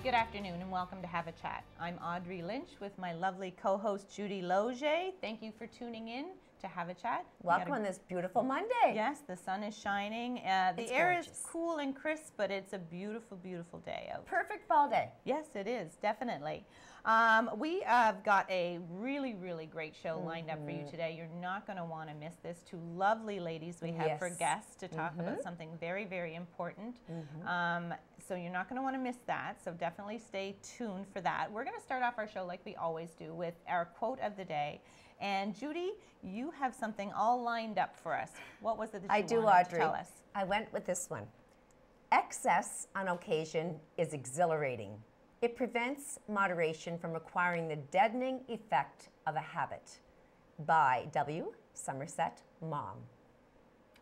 Good afternoon and welcome to Have a Chat. I'm Audrey Lynch with my lovely co-host Judy. Thank you for tuning in to Have a Chat. Welcome on this beautiful Monday. Yes, the sun is shining. The air is cool and crisp, but it's a beautiful, beautiful day out. Perfect fall day. Yes, it is, definitely. We have got a really, really great show lined up for you today. You're not going to want to miss this. Two lovely ladies we have for guests to talk about something very, very important. So you're not going to want to miss that. So definitely stay tuned for that. We're going to start off our show like we always do with our quote of the day. And Judy, you have something all lined up for us. What was it that you wanted to tell us? I went with this one. Excess on occasion is exhilarating. It prevents moderation from requiring the deadening effect of a habit. By W. Somerset Maugham.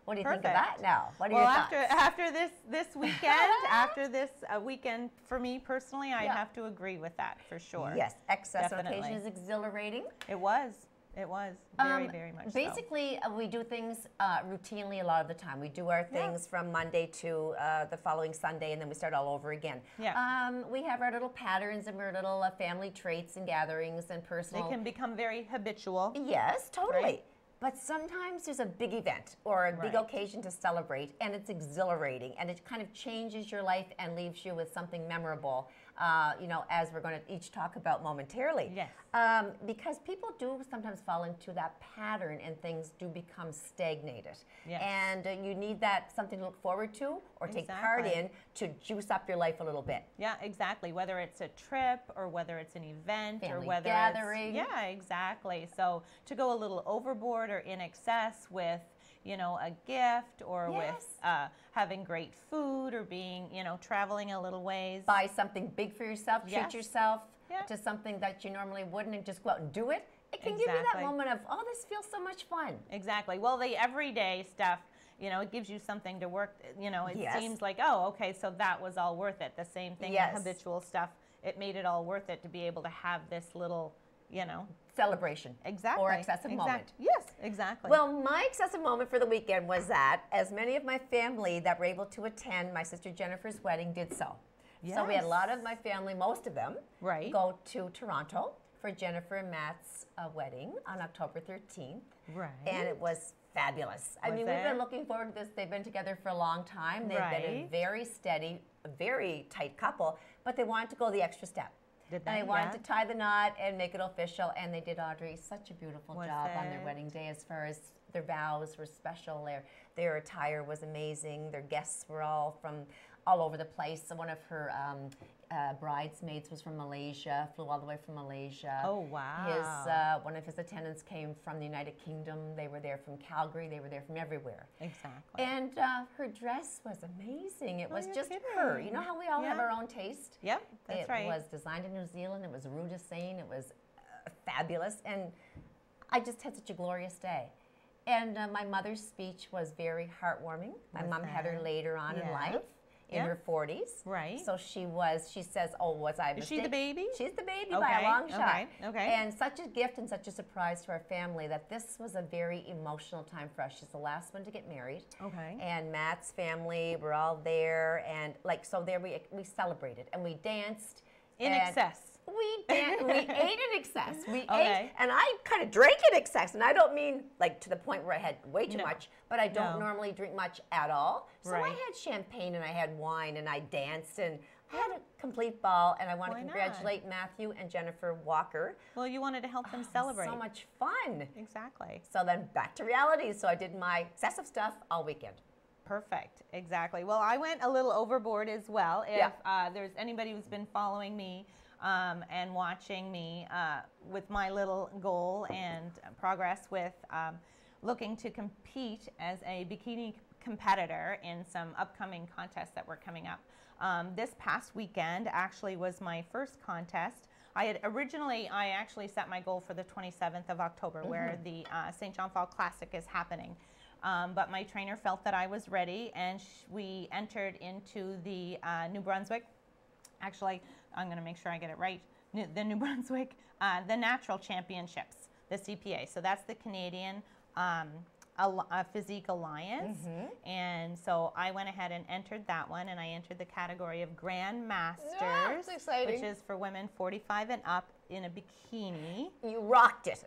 What do you think of that now? What are your thoughts? After this weekend, after this weekend for me personally, I have to agree with that for sure. Yes, excess on occasion is exhilarating. It was. It was very, very much basically, so. We do things routinely a lot of the time. We do our things from Monday to the following Sunday, and then we start all over again. Yeah. We have our little patterns and our little family traits and gatherings and personal. They can become very habitual. Yes, totally. Right? But sometimes there's a big event or a big occasion to celebrate, and it's exhilarating, and it kind of changes your life and leaves you with something memorable, as we're going to each talk about momentarily. Yes. Because people do sometimes fall into that pattern, and things do become stagnated. Yes. And you need that something to look forward to or take part in to juice up your life a little bit. Yeah, exactly. Whether it's a trip or whether it's an event Family or whether gathering. Yeah, exactly. So to go a little overboard or in excess with, a gift or with having great food or being, traveling a little ways. Buy something big for yourself, treat yourself to something that you normally wouldn't, and just go out and do it. It can give you that moment of, oh, this feels so much fun. Exactly. Well, the everyday stuff, it gives you something to work, it seems like, oh, okay, so that was all worth it. The same thing, the habitual stuff, it made it all worth it to be able to have this little, celebration. Exactly. Or excessive moment. Yes, exactly. Well, my excessive moment for the weekend was that, as many of my family that were able to attend my sister Jennifer's wedding did so. Yes. So we had a lot of my family, most of them, right, go to Toronto for Jennifer and Matt's wedding on October 13th. Right. And it was fabulous. I mean, we've been looking forward to this. They've been together for a long time. They've been a very steady, very tight couple, but they wanted to go the extra step. Did they? And they wanted to tie the knot and make it official, and they did, Audrey, such a beautiful job on their wedding day as far as their vows were special. Their attire was amazing. Their guests were all from all over the place. So one of her bridesmaids was from Malaysia, flew all the way from Malaysia. Oh, wow. One of his attendants came from the United Kingdom. They were there from Calgary. They were there from everywhere. Exactly. And her dress was amazing. It was just her. You know how we all have our own taste? Yep, that's right. It was designed in New Zealand. It was Rue de Seine. It was fabulous. And I just had such a glorious day. And my mother's speech was very heartwarming. My mom had her later on in life. In her 40s. Right. So she says, oh, was I a mistake? Is she the baby? She's the baby by a long shot. Okay. And such a gift and such a surprise to our family that this was a very emotional time for us. She's the last one to get married. Okay. And Matt's family were all there. And so there we celebrated and we danced. In excess. We ate in excess. We ate, and I kind of drank in excess. And I don't mean like to the point where I had way too much, but I don't normally drink much at all. So I had champagne and I had wine and I danced and I had a complete ball. And I want to congratulate Matthew and Jennifer Walker. Well, you wanted to help them celebrate. So much fun. Exactly. So then back to reality. So I did my excessive stuff all weekend. Perfect. Exactly. Well, I went a little overboard as well. If there's anybody who's been following me and watching me with my little goal and progress with looking to compete as a bikini competitor in some upcoming contests that were coming up. This past weekend actually was my first contest. I actually set my goal for the 27th of October where the St. John Fall Classic is happening. But my trainer felt that I was ready, and we entered into the New Brunswick. Actually, I'm going to make sure I get it right. The New Brunswick, the Natural Championships, the CPA. So that's the Canadian a physique alliance. And so I went ahead and entered that one, and I entered the category of Grand Masters, that's exciting. which is for women 45 and up in a bikini. You rocked it.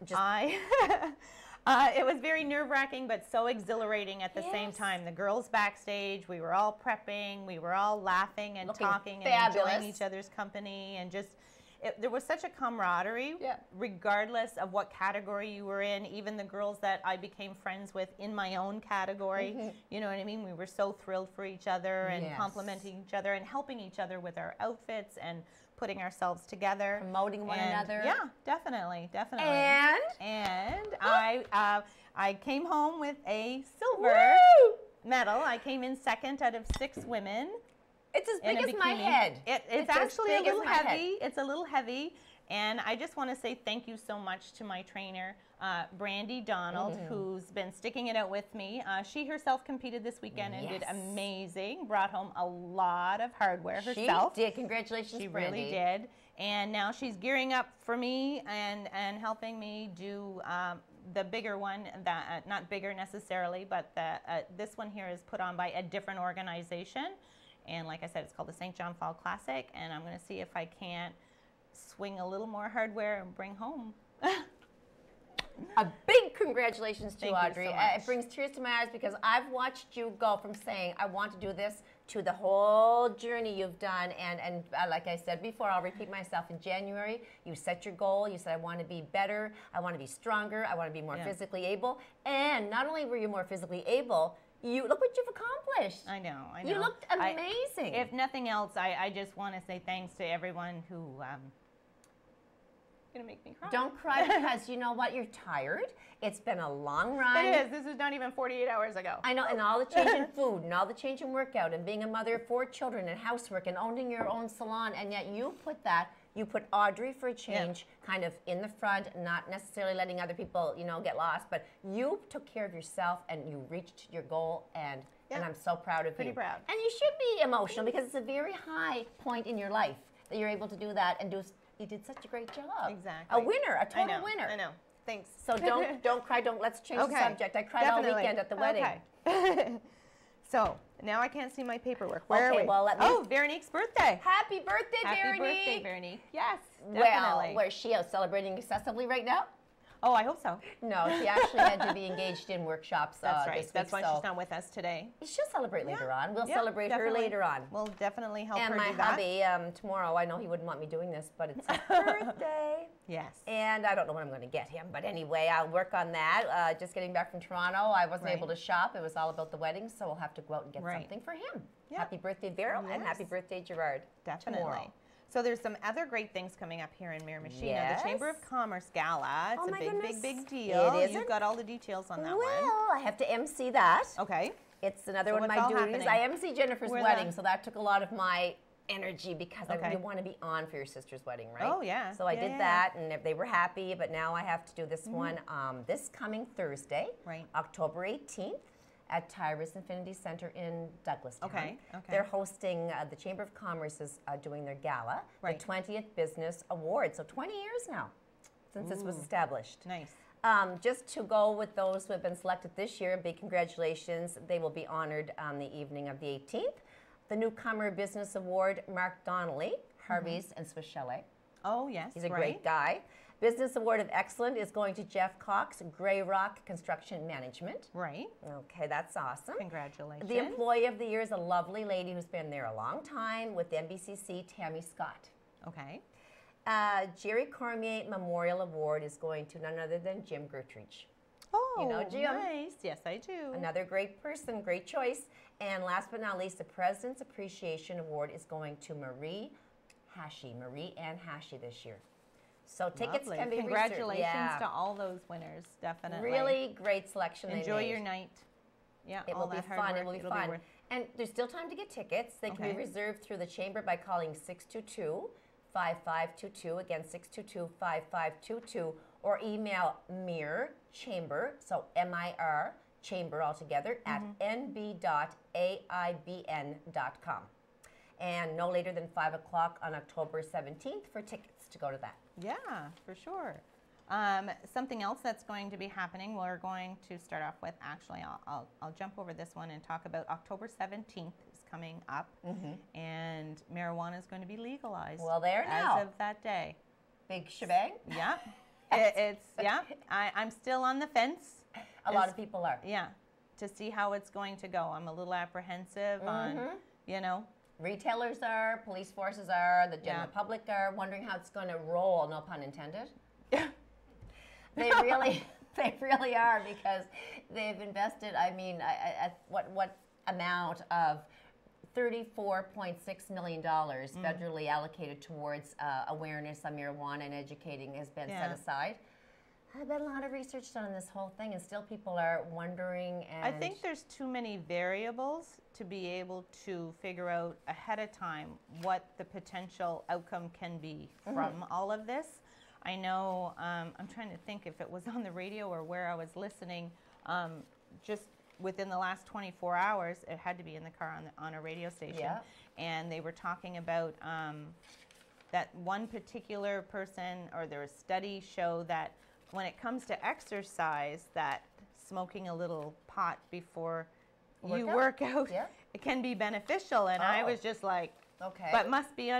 It was very nerve-wracking, but so exhilarating at the same time. The girls backstage, we were all prepping, we were all laughing and talking and enjoying each other's company, and just, there was such a camaraderie, regardless of what category you were in. Even the girls that I became friends with in my own category, you know what I mean? We were so thrilled for each other and complimenting each other and helping each other with our outfits and putting ourselves together, promoting one another. Yeah, definitely. And I came home with a silver medal. I came in second out of 6 women. It's as big as my head. It's actually a little heavy. It's a little heavy. And I just want to say thank you so much to my trainer, Brandy Donald, who's been sticking it out with me. She herself competed this weekend and did amazing. Brought home a lot of hardware herself. She did. Congratulations, Brandy. She really did. And now she's gearing up for me and helping me do the bigger one. That not bigger necessarily, but this one here is put on by a different organization. And like I said, it's called the St. John Fall Classic. And I'm going to see if I can't swing a little more hardware and bring home. A big congratulations to Audrey. You so much. It brings tears to my eyes because I've watched you go from saying, I want to do this, to the whole journey you've done. And like I said before, I'll repeat myself, in January, you set your goal. You said, I want to be better. I want to be stronger. I want to be more physically able. And not only were you more physically able, look what you've accomplished. I know. You looked amazing. If nothing else, I just want to say thanks to everyone who going to make me cry. Don't cry because you know what? You're tired. It's been a long ride. It is. This was not even 48 hours ago. I know, and all the change in food and all the change in workout and being a mother of 4 children and housework and owning your own salon, and yet you put Audrey for a change kind of in the front, not necessarily letting other people, get lost, but you took care of yourself and you reached your goal, and I'm so proud of you. Pretty proud. And you should be emotional because it's a very high point in your life that you're able to do that and you did such a great job. Exactly. A winner, a total winner. I know. Thanks. So don't cry. Let's change the subject. I cried all weekend at the wedding. Okay. So now I can't see my paperwork. Where are we? Well, Veronique's birthday. Happy birthday, Veronique. Happy birthday, Veronique. Yes, definitely. Well, where's she out celebrating excessively right now? Oh, I hope so. No, she actually had to be engaged in workshops. That's right. This week, That's why she's not with us today. She'll celebrate later on. We'll celebrate her later on. We'll definitely help her do that. And my hubby, tomorrow, I know he wouldn't want me doing this, but it's his birthday. Yes. And I don't know what I'm going to get him, but anyway, I'll work on that. Just getting back from Toronto, I wasn't able to shop. It was all about the wedding, so we'll have to go out and get something for him. Yep. Happy birthday, Vero, and happy birthday, Gerard. Definitely. Tomorrow. So there's some other great things coming up here in Miramichi. Yes. The Chamber of Commerce Gala. It's a big deal. You've got all the details on that one. Well, I have to MC that. Okay. It's another one of my duties. I MC Jennifer's wedding, so that took a lot of my energy because you want to be on for your sister's wedding, right? Oh, yeah. So I did that, and they were happy, but now I have to do this one this coming Thursday, October 18th. At Tyrus Infinity Center in Douglastown. Okay. They're hosting, the Chamber of Commerce is doing their gala, the 20th Business Award. So 20 years now since this was established. Nice. Just to go with those who have been selected this year, big congratulations. They will be honored on the evening of the 18th. The Newcomer Business Award, Mark Donnelly, Harvey's and Swiss Chalet. Oh, yes. He's a great guy. Business Award of Excellent is going to Jeff Cox, Grey Rock Construction Management. Right. Okay, that's awesome. Congratulations. The Employee of the Year is a lovely lady who's been there a long time with NBCC, Tammy Scott. Okay. Jerry Cormier Memorial Award is going to none other than Jim Gertrude. Oh, you know Jim? Nice. Yes, I do. Another great person, great choice. And last but not least, the President's Appreciation Award is going to Marie Ann Hashi this year. So tickets can be reserved. Congratulations to all those winners, definitely. Really great selection. Enjoy your night. Yeah, it will be fun. It will be fun. And there's still time to get tickets. They can be reserved through the chamber by calling 622-5522. Again, 622-5522. Or email MIR Chamber, so MIR Chamber altogether, at nb.aibn.com. And no later than 5 o'clock on October 17th for tickets to go to that. Yeah, for sure. Something else that's going to be happening, we're going to start off with, actually, I'll jump over this one and talk about October 17th is coming up, and marijuana is going to be legalized. Well, there now. As of that day. Big shebang? Yeah. I'm still on the fence. A lot of people are. Yeah. To see how it's going to go. I'm a little apprehensive on, you know. Retailers are, police forces are, the general public are wondering how it's going to roll, no pun intended. They really are, because they've invested, I mean, what amount of $34.6 million federally allocated towards awareness on marijuana and educating has been set aside. There's been a lot of research done on this whole thing, and still people are wondering. And I think there's too many variables to be able to figure out ahead of time what the potential outcome can be from all of this. I know, I'm trying to think if it was on the radio or where I was listening, just within the last 24 hours, it had to be in the car on a radio station, and they were talking about that one particular person, or their study show that when it comes to exercise, that smoking a little pot before you work out, it can be beneficial. And I was just like, but must be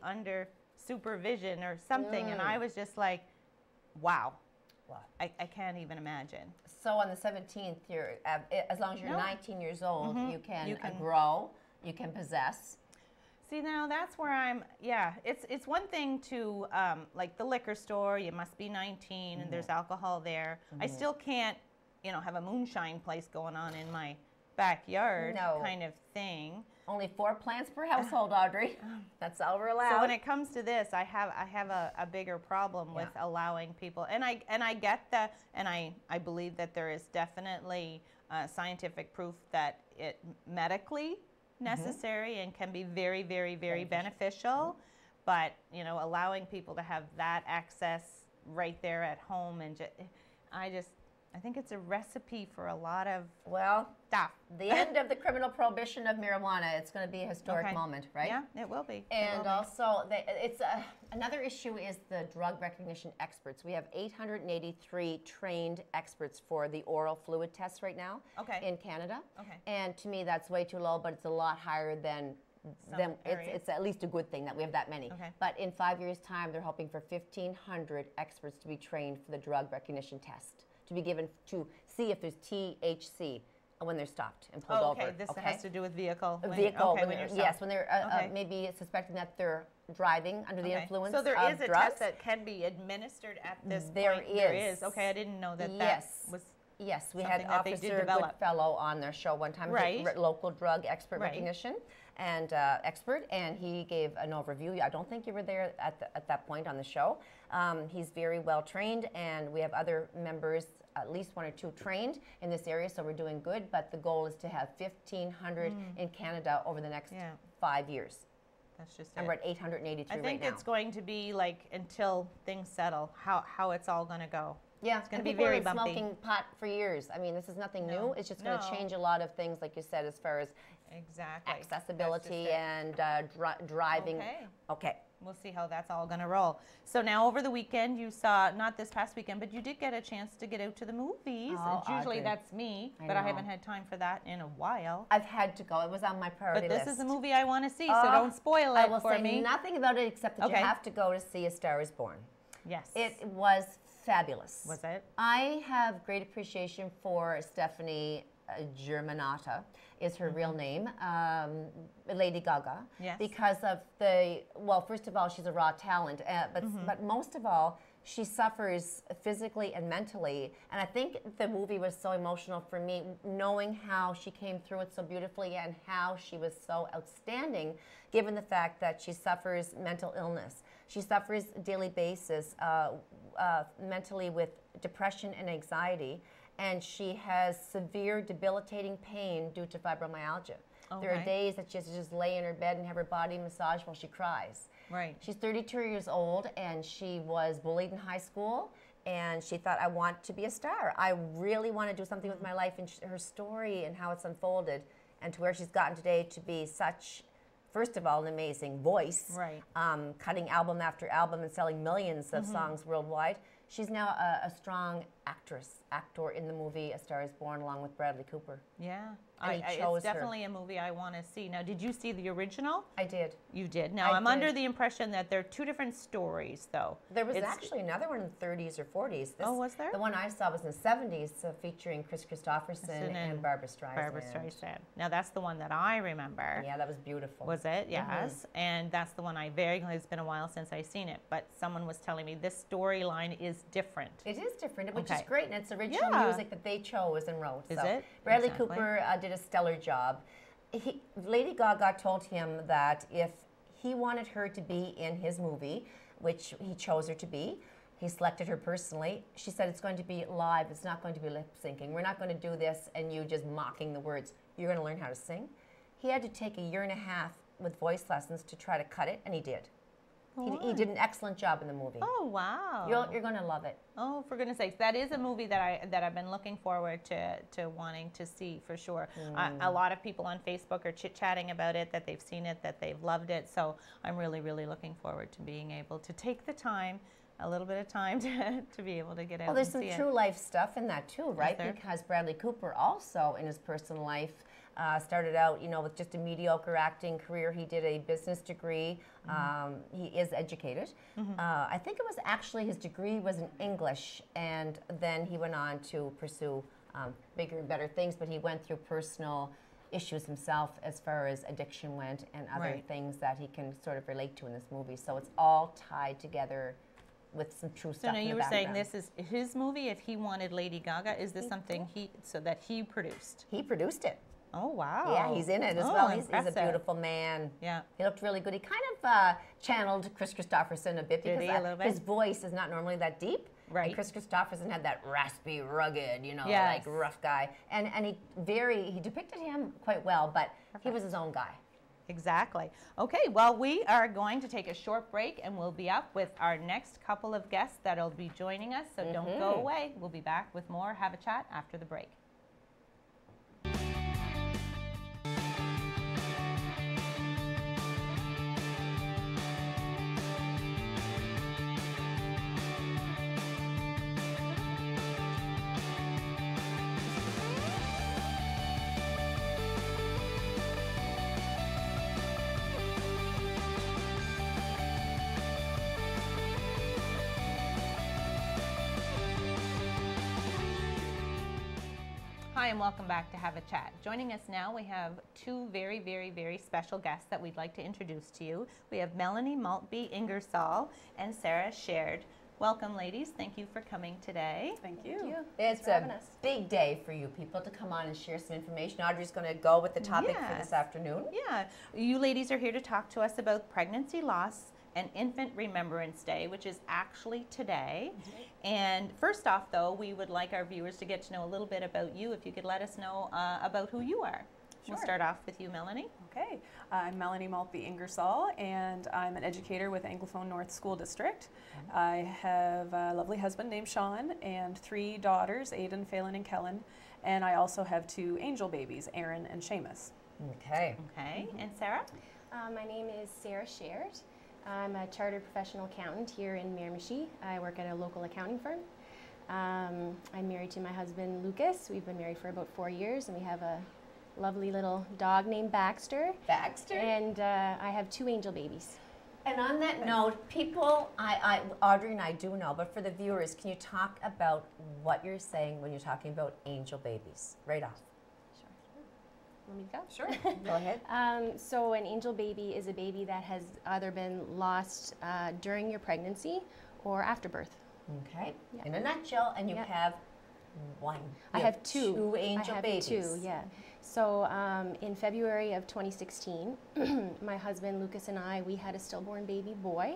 under supervision or something. And I was just like, wow. I can't even imagine. So on the 17th, you're as long as you're 19 years old, you can grow, you can possess. See, now that's where I'm, it's one thing to, like the liquor store, you must be 19 and there's alcohol there. I still can't, have a moonshine place going on in my backyard kind of thing. Only 4 plants per household, Audrey. That's all we're allowed. So when it comes to this, I have a bigger problem with allowing people, and I get that, and I believe that there is definitely scientific proof that it medically necessary and can be very, very, very beneficial. But allowing people to have that access right there at home, and I think it's a recipe for a lot of stuff. The end of the criminal prohibition of marijuana. It's going to be a historic moment, right? Yeah, it will be. And also, another issue is the drug recognition experts. We have 883 trained experts for the oral fluid tests right now in Canada. And to me, that's way too low, but it's a lot higher than it's at least a good thing that we have that many. But in 5 years' time, they're hoping for 1,500 experts to be trained for the drug recognition test, to be given to see if there's THC when they're stopped and pulled over. This has to do with vehicle. When they're maybe suspecting that they're driving under the influence of drugs. So there is a test that can be administered at this point. There is. Okay, I didn't know that was. Yes, we had Officer Goodfellow on their show one time, local drug expert recognition and expert, and he gave an overview. I don't think you were there at that point on the show. He's very well trained, and we have other members, at least 1 or 2 trained in this area, so we're doing good. But the goal is to have 1,500 in Canada over the next 5 years. That's just and we're at 883 right now. I think it's going to be like, until things settle, how it's all going to go. Yeah, it's going to be very bumpy. People have been smoking pot for years. I mean, this is nothing new. It's just going to change a lot of things, like you said, as far as accessibility and driving. Okay. We'll see how that's all going to roll. So now over the weekend, you saw, not this past weekend, but you did get a chance to get out to the movies. Usually that's me, but I haven't had time for that in a while. I've had to go. It was on my priority list. But this is a movie I want to see, so don't spoil it for me. I will say nothing about it except that you have to go to see A Star is Born. Yes. It was fabulous. Was it? I have great appreciation for Stephanie Germanotta, is her real name, Lady Gaga. Yes. Because of first of all, she's a raw talent, but most of all, she suffers physically and mentally. And I think the movie was so emotional for me, knowing how she came through it so beautifully and how she was so outstanding, given the fact that she suffers mental illness. She suffers daily basis mentally with depression and anxiety, and she has severe debilitating pain due to fibromyalgia. There are days that she has to just lay in her bed and have her body massaged while she cries. Right. She's 32 years old, and she was bullied in high school, and she thought, I want to be a star. I really want to do something with my life, and her story and how it's unfolded, and to where she's gotten today to be such first of all, an amazing voice, right. Cutting album after album and selling millions of songs worldwide. She's now a strong actor in the movie A Star Is Born, along with Bradley Cooper. Yeah, it's definitely a movie I want to see. Now, did you see the original? I did. You did. Now, I'm under the impression that they're two different stories, though. There was actually another one in the 30s or 40s. Was there? The one I saw was in the 70s, featuring Chris Christopherson and Barbra Streisand. Barbra Streisand. Now, that's the one that I remember. Yeah, that was beautiful. Was it? Yes. And that's the one it's been a while since I've seen it, but someone was telling me this storyline is different. It is different, which is great, and it's original music that they chose and wrote. Is it? Bradley Cooper did a stellar job. Lady Gaga told him that if he wanted her to be in his movie, which he chose her to be, he selected her personally. She said, it's going to be live. It's not going to be lip syncing. We're not going to do this and you just mocking the words. You're going to learn how to sing. He had to take a year and a half with voice lessons to try to cut it, and he did. He did an excellent job in the movie. Oh, wow. You're going to love it. Oh, for goodness sakes. That is a movie that I've been looking forward to wanting to see for sure. A lot of people on Facebook are chit-chatting about it, that they've seen it, that they've loved it. So I'm really, really looking forward to being able to take the time, a little bit of time to be able to get out and see it. Well, there's some true life stuff in that too, right? Because Bradley Cooper also, in his personal life, started out, with just a mediocre acting career. He did a business degree. He is educated. I think it was actually his degree was in English, and then he went on to pursue bigger and better things, but he went through personal issues himself as far as addiction went and other things that he can sort of relate to in this movie. So it's all tied together with some true stuff. So now in you the were background. saying this is his movie. If he wanted Lady Gaga, is this something that he produced? He produced it. Oh, wow. Yeah, he's in it as well. He's a beautiful man. Yeah. He looked really good. He kind of channeled Chris Christopherson a bit because his voice is not normally that deep. Right. And Chris Christopherson had that raspy, rugged, like rough guy. And he depicted him quite well, but he was his own guy. Exactly. Okay, well, we are going to take a short break, and we'll be up with our next couple of guests that'll be joining us. So don't go away. We'll be back with more Have a Chat after the break. Hi, and welcome back to Have a Chat. Joining us now, we have two very, very, very special guests that we'd like to introduce to you. We have Melanie Maltby Ingersoll and Sarah Shared. Welcome, ladies. Thank you for coming today. Thank you. It's a big day for you people to come on and share some information. Audrey's going to go with the topic for this afternoon. Yeah. You ladies are here to talk to us about pregnancy loss and Infant Remembrance Day, which is actually today. And first off, though, we would like our viewers to get to know a little bit about you. If you could let us know about who you are. Sure. We'll start off with you, Melanie. Okay. I'm Melanie Maltby Ingersoll, and I'm an educator with Anglophone North School District. I have a lovely husband named Sean and 3 daughters, Aiden, Phelan, and Kellen. And I also have 2 angel babies, Aaron and Seamus. Okay. Okay. And Sarah? My name is Sarah Shared. I'm a chartered professional accountant here in Miramichi. I work at a local accounting firm. I'm married to my husband, Lucas. We've been married for about 4 years, and we have a lovely little dog named Baxter. Baxter. And I have 2 angel babies. And on that note, people, Audrey and I do know, but for the viewers, can you talk about what you're saying when you're talking about angel babies? Right off. Want me to go? Sure. Go ahead. So an angel baby is a baby that has either been lost during your pregnancy or after birth. Okay. Yeah. In a nutshell, and you have one. I have 2. 2 angel babies. 2, yeah. So in February of 2016, my husband Lucas and we had a stillborn baby boy.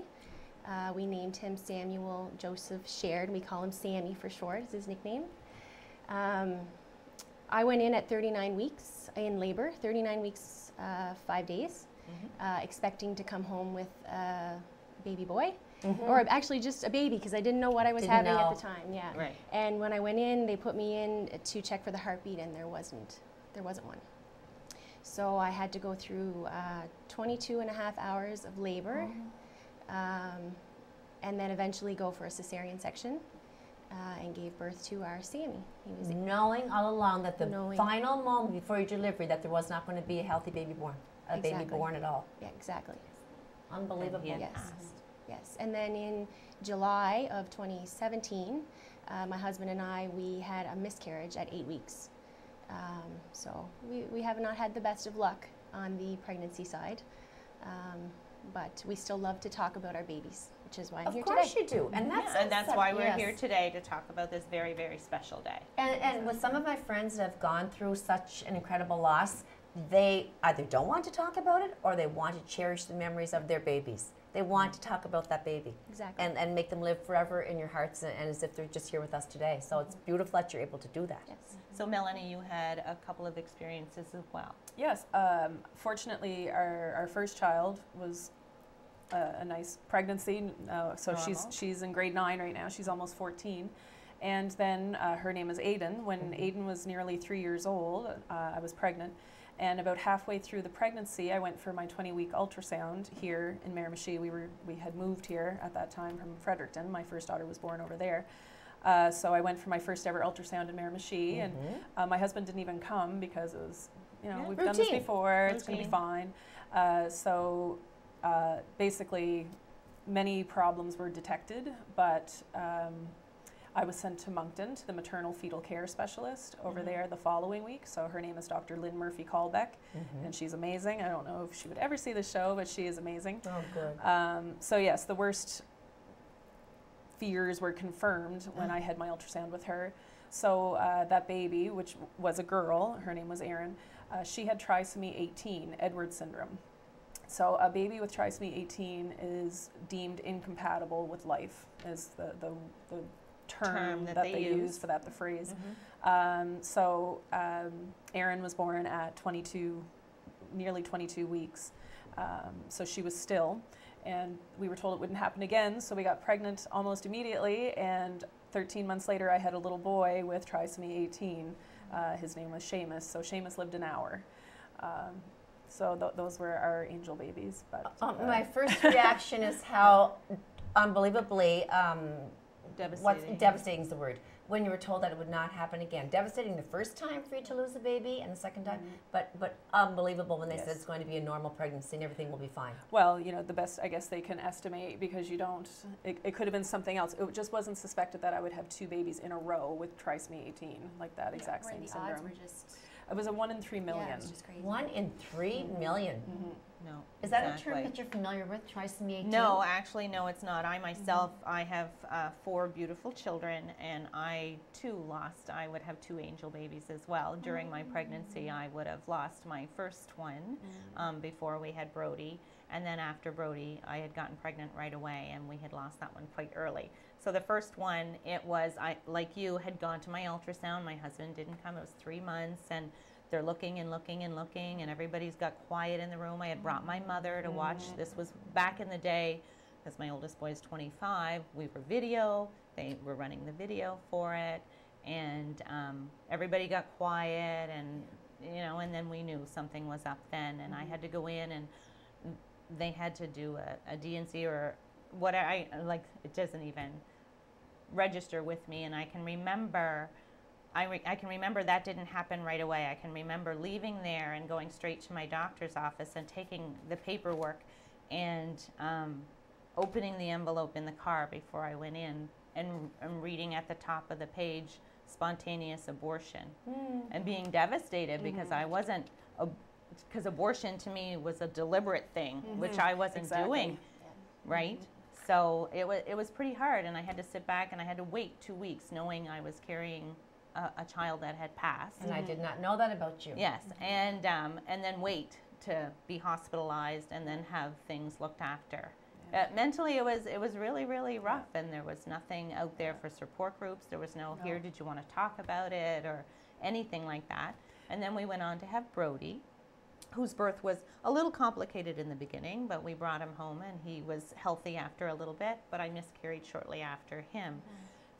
We named him Samuel Joseph Shared. We call him Sammy for short, is his nickname. I went in at 39 weeks in labor, 39 weeks, 5 days, expecting to come home with a baby boy. Or actually just a baby, because I didn't know what I was having at the time. Yeah. Right. And when I went in, they put me in to check for the heartbeat, and there wasn't one. So I had to go through 22 and a half hours of labor, and then eventually go for a cesarean section, and gave birth to our Sammy. He was knowing all along that the final moment before your delivery that there was not going to be a healthy baby born, baby born at all. Yeah, exactly. Unbelievable. Yes. Yes. And then in July of 2017, my husband and I, we had a miscarriage at 8 weeks. So we have not had the best of luck on the pregnancy side, but we still love to talk about our babies, which is why I'm here today. Of course you do, and that's why we're here today, to talk about this very, very special day. And with some of my friends that have gone through such an incredible loss, they either don't want to talk about it or they want to cherish the memories of their babies. They want to talk about that baby. Exactly. And make them live forever in your hearts and as if they're just here with us today. So it's beautiful that you're able to do that. Yes. So Melanie, you had a couple of experiences as well. Yes. Fortunately, our first child was a nice pregnancy. So she's in grade 9 right now. She's almost 14. And then her name is Aiden. When Aiden was nearly 3 years old, I was pregnant. And about halfway through the pregnancy, I went for my 20-week ultrasound here in Miramichi. We had moved here at that time from Fredericton. My first daughter was born over there. So I went for my first ever ultrasound in Miramichi, and my husband didn't even come because it was, we've done this before, it's going to be fine. So basically, many problems were detected, but I was sent to Moncton to the maternal fetal care specialist over there the following week. So her name is Dr. Lynn Murphy-Callbeck, and she's amazing. I don't know if she would ever see the show, but she is amazing. Oh, good. So yes, the worst fears were confirmed when I had my ultrasound with her. So that baby, which was a girl, her name was Erin, she had trisomy 18, Edwards syndrome. So a baby with trisomy 18 is deemed incompatible with life, is the term that they use for that, the phrase. So Erin was born at nearly 22 weeks. So she was still, and we were told it wouldn't happen again, so we got pregnant almost immediately, and 13 months later I had a little boy with trisomy 18. His name was Seamus, so Seamus lived an hour. So those were our angel babies. But my first reaction is how unbelievably devastating is the word. When you were told that it would not happen again. Devastating the first time for you to lose a baby, and the second time, but unbelievable when they said it's going to be a normal pregnancy and everything will be fine. Well, the best I guess they can estimate, because you don't, it could have been something else. It just wasn't suspected that I would have 2 babies in a row with trisomy 18, like that exact same syndrome. Odds were just... It was a 1 in 3 million. Yeah, it's just crazy. 1 in 3 million. No. Is that a term that you're familiar with, trisomy 18? No, actually, no, it's not. I myself, I have 4 beautiful children, and I too lost. I would have 2 angel babies as well. During my pregnancy, I would have lost my first one before we had Brody, and then after Brody, I had gotten pregnant right away, and we had lost that one quite early. So the first one, it was, like you, had gone to my ultrasound. My husband didn't come. It was 3 months, and they're looking and looking and looking, and everybody's got quiet in the room. I had brought my mother to watch. This was back in the day, because my oldest boy is 25. We were video. They were running the video for it, and everybody got quiet, and and then we knew something was up then, and I had to go in, and they had to do a DNC or what it doesn't even register with me, and I can remember I can remember that didn't happen right away. I can remember leaving there and going straight to my doctor's office and taking the paperwork and opening the envelope in the car before I went in and reading at the top of the page, spontaneous abortion, and being devastated because I wasn't, because abortion to me was a deliberate thing, which I wasn't doing, right? So it was pretty hard, and I had to sit back and I had to wait 2 weeks knowing I was carrying a child that had passed. And I did not know that about you. Yes, and then wait to be hospitalized and then have things looked after. Mentally, it was really, really rough, and there was nothing out there for support groups. There was no, here, did you want to talk about it, or anything like that. And then we went on to have Brody, whose birth was a little complicated in the beginning, but we brought him home, and he was healthy after a little bit, but I miscarried shortly after him.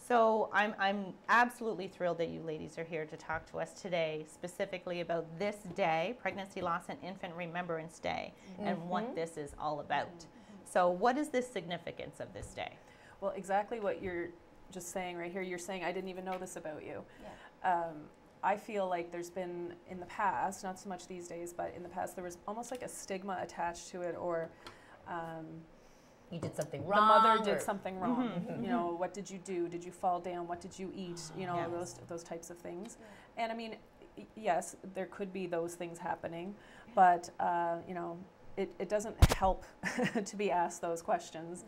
So I'm absolutely thrilled that you ladies are here to talk to us today, specifically about this day, Pregnancy Loss and Infant Remembrance Day, and what this is all about. So what is the significance of this day? Well, exactly what you're just saying right here. You're saying, I didn't even know this about you. Yeah. I feel like there's been, in the past, not so much these days, but in the past, there was almost like a stigma attached to it, or you did something wrong. The mother did something wrong. You know, what did you do? Did you fall down? What did you eat? You know, those types of things. And I mean, yes, there could be those things happening, but you know, it doesn't help to be asked those questions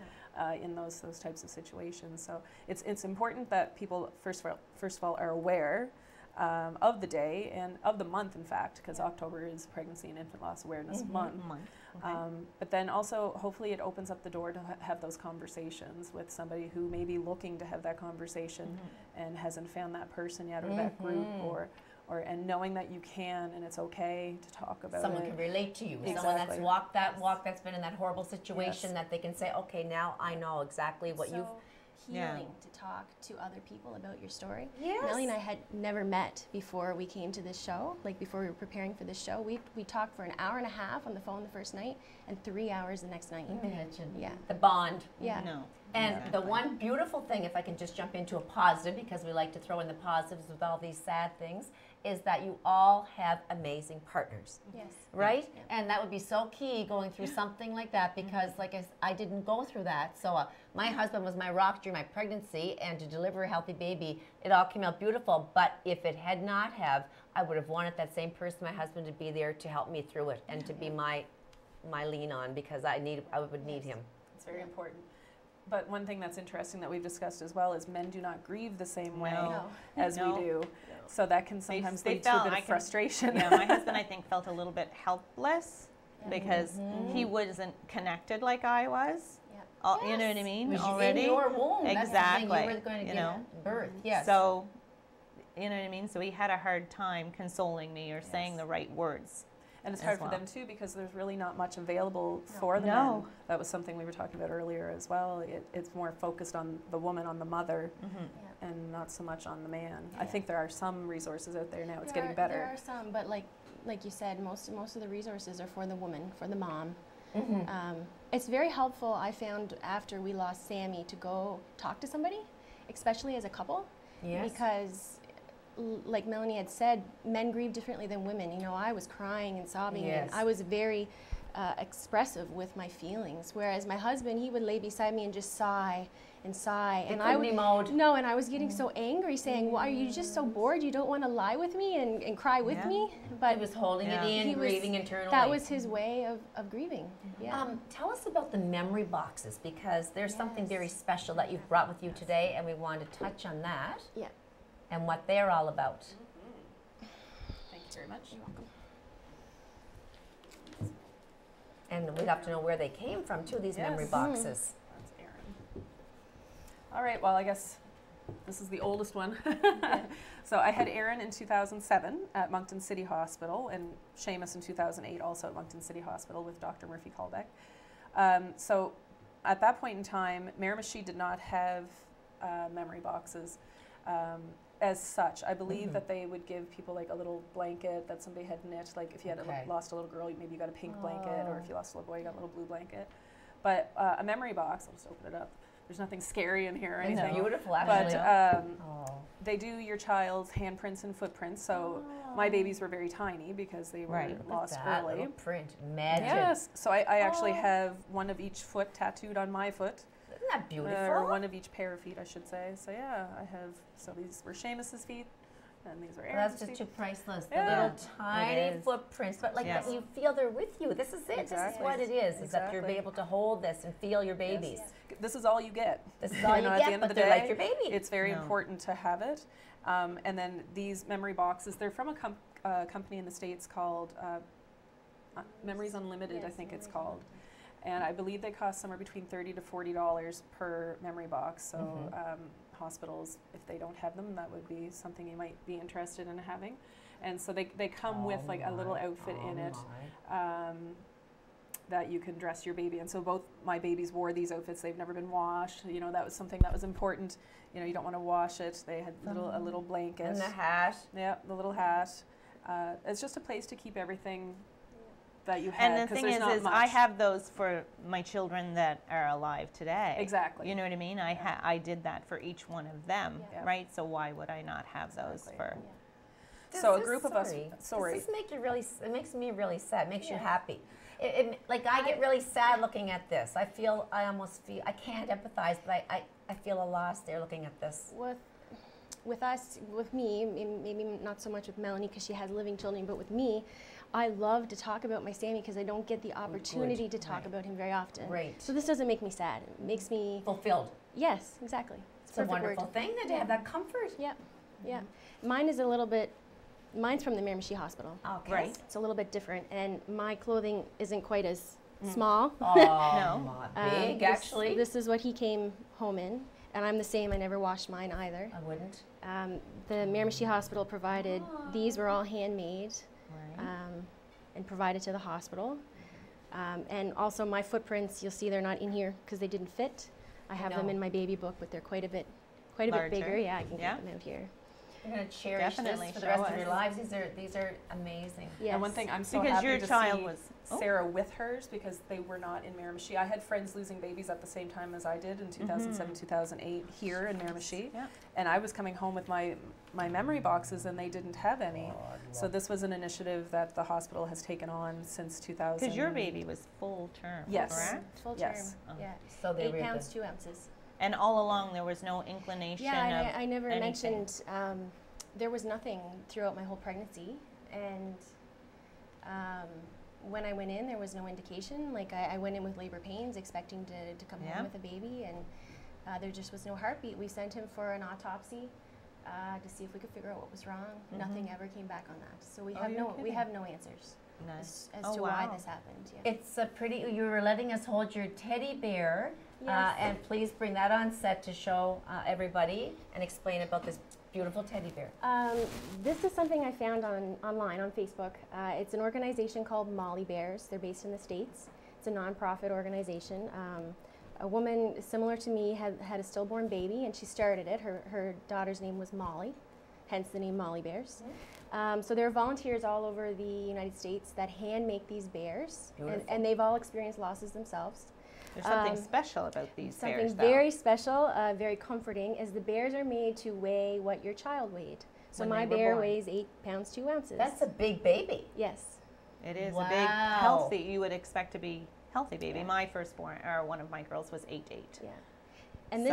in those types of situations. So it's important that people first of all are aware of the day and of the month, in fact, because October is Pregnancy and Infant Loss Awareness Month. Okay. But then also, hopefully, it opens up the door to have those conversations with somebody who may be looking to have that conversation and hasn't found that person yet, or that group, and knowing that you can and it's okay to talk about someone it. Can relate to you. Exactly. Someone that's walked that walk, that's been in that horrible situation, that they can say, okay, now I know exactly what you've... Healing to talk to other people about your story. Yes. Melanie and I had never met before we came to this show. Like before we were preparing for this show, we talked for an hour and a half on the phone the first night and 3 hours the next night. Imagine. Yeah. The bond. Yeah. No. And the one beautiful thing, if I can just jump into a positive, because we like to throw in the positives with all these sad things, is that you all have amazing partners. Yes. Right? Yeah. And that would be so key going through something like that, because like I didn't go through that. So my husband was my rock during my pregnancy, and to deliver a healthy baby, it all came out beautiful. But if it had not have, I would have wanted that same person, my husband, to be there to help me through it and to be my lean on, because I would need him. It's very important. But one thing that's interesting that we've discussed as well is men do not grieve the same way as we do. So that can sometimes lead to a bit of frustration. Yeah, my husband, I think, felt a little bit helpless because he wasn't connected like I was. You know what I mean? Was already in your womb. Exactly. That's the thing you were going to give birth. Yes. So, you know what I mean? So he had a hard time consoling me or saying the right words. And it's hard for them too, because there's really not much available for the men. That was something we were talking about earlier as well. It's more focused on the woman, on the mother, and not so much on the man. I think there are some resources out there now. It's getting better. There are some, but like you said, most of the resources are for the woman, for the mom. It's very helpful, I found, after we lost Sammy, to go talk to somebody, especially as a couple, because like Melanie had said, men grieve differently than women. You know, I was crying and sobbing, and I was very expressive with my feelings. Whereas my husband, he would lay beside me and just sigh and sigh. And I was getting so angry, saying, "Well, are you just so bored? You don't want to lie with me and cry with me?" But he was holding it in, grieving internally. That was his way of grieving. Yeah. Tell us about the memory boxes, because there's something very special that you've brought with you today, and we wanted to touch on that. Yeah. And what they're all about. Thank you very much. You're welcome. And we'd have to know where they came from too, these memory boxes. That's Aaron. All right, well, I guess this is the oldest one. So I had Aaron in 2007 at Moncton City Hospital, and Seamus in 2008 also at Moncton City Hospital with Dr. Murphy Callbeck. So at that point in time, Miramichi did not have memory boxes. As such, I believe that they would give people like a little blanket that somebody had knit. Like if you had lost a little girl, maybe you got a pink blanket, or if you lost a little boy, you got a little blue blanket. But a memory box, I'll just open it up. There's nothing scary in here or anything. It's beautiful, actually. But they do your child's handprints and footprints. So my babies were very tiny because they were lost early. Little print, imagine. Yes. So I actually have one of each foot tattooed on my foot. Isn't that beautiful? Or one of each pair of feet, I should say. So yeah, I have. So these were Seamus's feet, and these were Aaron's feet. That's just too priceless. The little tiny footprints, but like that you feel they're with you. This is it. Exactly. This is what it is. Is that you're able to hold this and feel your babies. This is all you get. This is all you get. At the end of the day, like your baby. It's very important to have it. And then these memory boxes, they're from a company in the States called Memories Unlimited, I think it's called. And I believe they cost somewhere between $30 to $40 per memory box. So hospitals, if they don't have them, that would be something you might be interested in having. And so they come with like a little outfit in it. that you can dress your baby. And so both my babies wore these outfits. They've never been washed. You know, that was something that was important. You know, you don't want to wash it. They had a little blanket. And the hat. Yeah, the little hat. It's just a place to keep everything that you had. And the thing is I have those for my children that are alive today. Exactly. You know what I mean? I did that for each one of them, right? So why would I not have those for? So a group of us. Sorry. Does this make you really? It makes me really sad. It makes you happy. Like I get really sad looking at this. I almost feel I can't empathize, but I feel a loss there looking at this. With me, maybe not so much with Melanie because she has living children, but with me, I love to talk about my Sammy because I don't get the opportunity to talk about him very often. Right. So this doesn't make me sad. It makes me fulfilled. Yes, exactly. It's a wonderful thing that to have that comfort. Yeah, yeah. Mine is a little bit. Mine's from the Miramichi Hospital. Okay. Right. It's a little bit different, and my clothing isn't quite as small. Oh, No. not big actually. This is what he came home in, and I'm the same. I never washed mine either. I wouldn't. The Miramichi Hospital provided, these were all handmade and provided to the hospital. And also my footprints, you'll see they're not in here because they didn't fit. I have them in my baby book, but they're quite a bit bigger. Yeah, I can get them out here. You're going to cherish this for the rest of your lives. These are amazing. Yes. And one thing I'm so because happy your to child see was Sarah with hers because they were not in Miramichi. I had friends losing babies at the same time as I did in 2007, 2008 here in Miramichi. Yeah. And I was coming home with my memory boxes and they didn't have any. So this was an initiative that the hospital has taken on since 2000. Because your baby was full term, Yes. correct? Full term. Yes. Yeah. So they 8 pounds 2 ounces. And all along there was no inclination Yeah, of I never anything. mentioned there was nothing throughout my whole pregnancy, and when I went in, there was no indication. Like I went in with labor pains, expecting to come home with a baby, and there just was no heartbeat. We sent him for an autopsy to see if we could figure out what was wrong. Nothing ever came back on that, so we have no answers as to why this happened. Yeah. It's a pretty. You were letting us hold your teddy bear, Yes. and please bring that on set to show everybody and explain about this beautiful teddy bear. This is something I found online on Facebook. It's an organization called Molly Bears. They're based in the States. It's a nonprofit organization. A woman similar to me had a stillborn baby, and she started it. Her daughter's name was Molly, hence the name Molly Bears. So there are volunteers all over the United States that hand make these bears, and they've all experienced losses themselves. There's something special about these bears, Something very special, very comforting, is the bears are made to weigh what your child weighed. So my bear weighs 8 pounds 2 ounces. That's a big baby. Yes. It is a big, healthy, you would expect to be healthy baby. My firstborn, or one of my girls, was 8'8". Yeah. And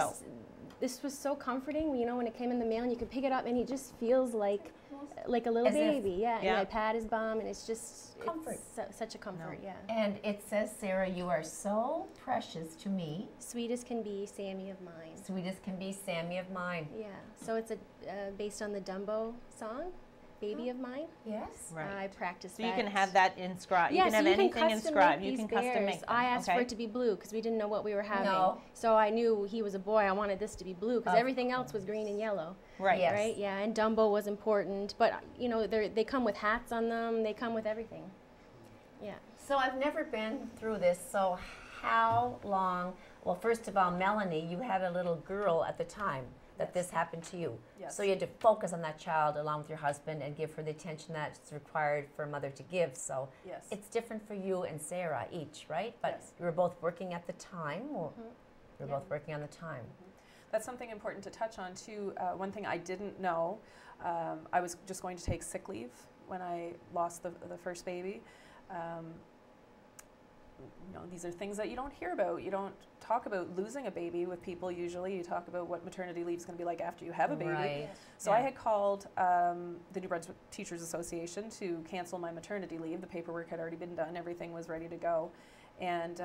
this was so comforting, you know, when it came in the mail and you could pick it up and he just feels like a little baby. And I pat his bum and it's just comfort. It's such a comfort, And it says, Sarah, you are so precious to me. Sweet as can be, Sammy of mine. Sweet as can be, Sammy of mine. Yeah. So it's based on the Dumbo song, Baby of Mine. Yes. Right. I practiced so that. you can have that inscribed. Yeah, you can so have anything inscribed. You can custom make them. I asked for it to be blue because we didn't know what we were having. No. So I knew he was a boy. I wanted this to be blue because everything else was green and yellow. Right. Yes. Right. Yeah. And Dumbo was important, but you know they come with hats on them. They come with everything. Yeah. So I've never been through this. So how long? Well, first of all, Melanie, you had a little girl at the time that this happened to you. Yes. So you had to focus on that child along with your husband and give her the attention that's required for a mother to give. So it's different for you and Sarah each, right? But you were both working at the time, or you were both working on the time. That's something important to touch on too. One thing I didn't know, I was just going to take sick leave when I lost the first baby. You know, these are things that you don't hear about. You don't talk about losing a baby with people usually. You talk about what maternity leave is going to be like after you have a baby. Right. So I had called the New Brunswick Teachers Association to cancel my maternity leave. The paperwork had already been done. Everything was ready to go. And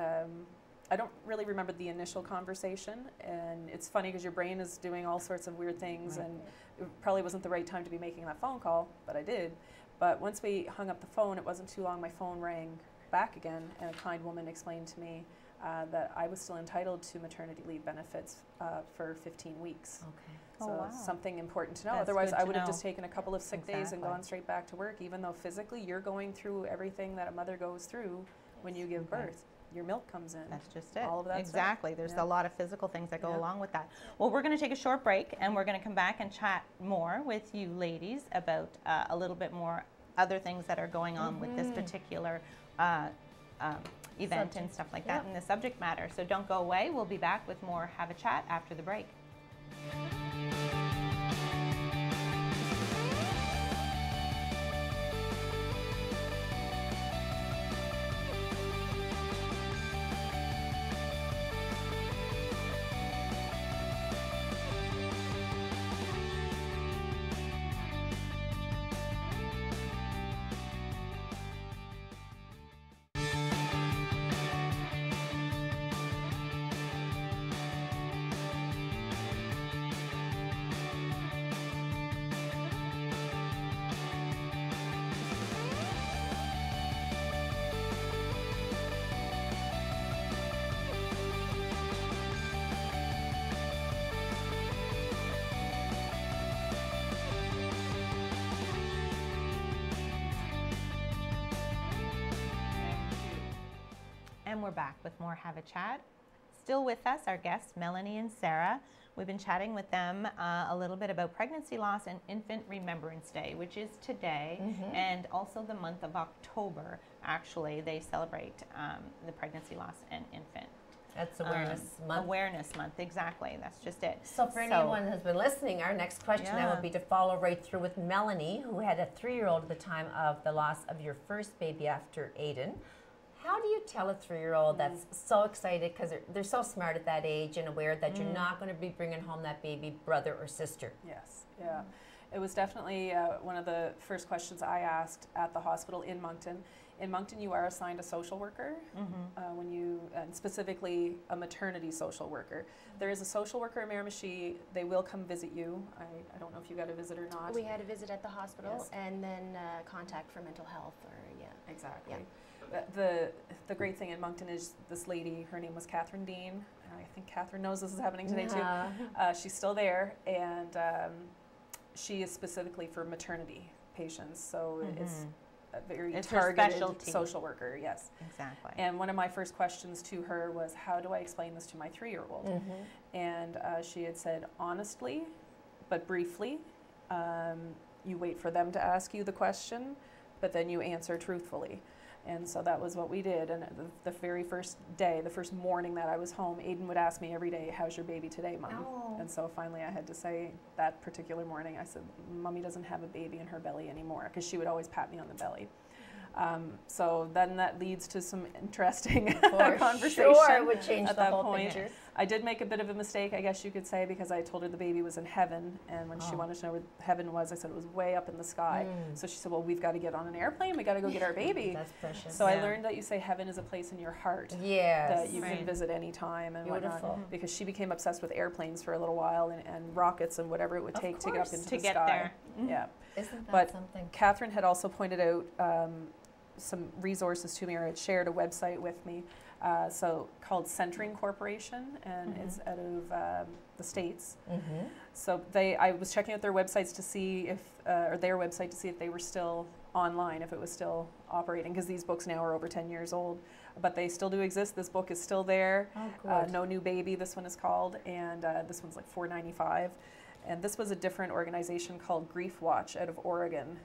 I don't really remember the initial conversation. And it's funny because your brain is doing all sorts of weird things. And it probably wasn't the right time to be making that phone call, but I did. But once we hung up the phone, it wasn't too long, my phone rang back again, and a kind woman explained to me that I was still entitled to maternity leave benefits for 15 weeks. Okay. So something important to know. That's Otherwise, good I to would have know. just taken a couple of sick days and gone straight back to work, even though physically you're going through everything that a mother goes through when you give birth. your milk comes in. That's just it. All of that exactly. stuff. There's a lot of physical things that go Yeah. along with that. Well, we're going to take a short break, and we're going to come back and chat more with you ladies about a little bit more other things that are going on with this particular event and stuff like that, and the subject matter. So don't go away. We'll be back with more Have a Chat after the break. And we're back with more Have a Chat. Still with us, our guests, Melanie and Sarah. We've been chatting with them a little bit about pregnancy loss and Infant Remembrance Day, which is today, and also the month of October. Actually, they celebrate the pregnancy loss and infant. That's Awareness Month. Awareness Month, exactly. That's just it. So for anyone who's been listening, our next question then would be to follow right through with Melanie, who had a 3-year-old at the time of the loss of your first baby after Aiden. How do you tell a 3-year-old that's so excited, because they're so smart at that age and aware that you're not going to be bringing home that baby brother or sister? Yes, yeah. It was definitely one of the first questions I asked at the hospital in Moncton. In Moncton, you are assigned a social worker, and specifically a maternity social worker. There is a social worker in Miramichi. They will come visit you. I don't know if you got a visit or not. We had a visit at the hospital, Yes. and then contact for mental health, or Exactly. Yeah. The great thing in Moncton is this lady, her name was Catherine Dean. I think Catherine knows this is happening today too. She's still there, and she is specifically for maternity patients, so it's a very targeted social worker, yes. Exactly. And one of my first questions to her was, how do I explain this to my 3-year-old? And she had said, honestly, but briefly, you wait for them to ask you the question, but then you answer truthfully. And so that was what we did. And the very first day, the first morning that I was home, Aiden would ask me every day, how's your baby today, Mom? Oh. And so finally I had to say that particular morning, I said, Mommy doesn't have a baby in her belly anymore, because she would always pat me on the belly. So then that leads to some interesting conversation. Sure, it would change at the that whole point. picture. I did make a bit of a mistake, I guess you could say, because I told her the baby was in heaven, and when she wanted to know where heaven was, I said it was way up in the sky. So she said, well, we've got to get on an airplane, we got to go get our baby. That's precious. So I learned that you say heaven is a place in your heart. Yes. That you can visit any time and whatnot. Because she became obsessed with airplanes for a little while, and rockets and whatever it would take to get up into the sky. There. Yeah. Isn't that But something? Catherine had also pointed out some resources to me, or had shared a website with me, so called Centering Corporation, and it's out of the States. So I was checking out their websites to see if, or their website to see if they were still online, if it was still operating, because these books now are over 10 years old, but they still do exist. This book is still there. No New Baby, this one is called, and this one's like $4.95. And this was a different organization called Grief Watch out of Oregon.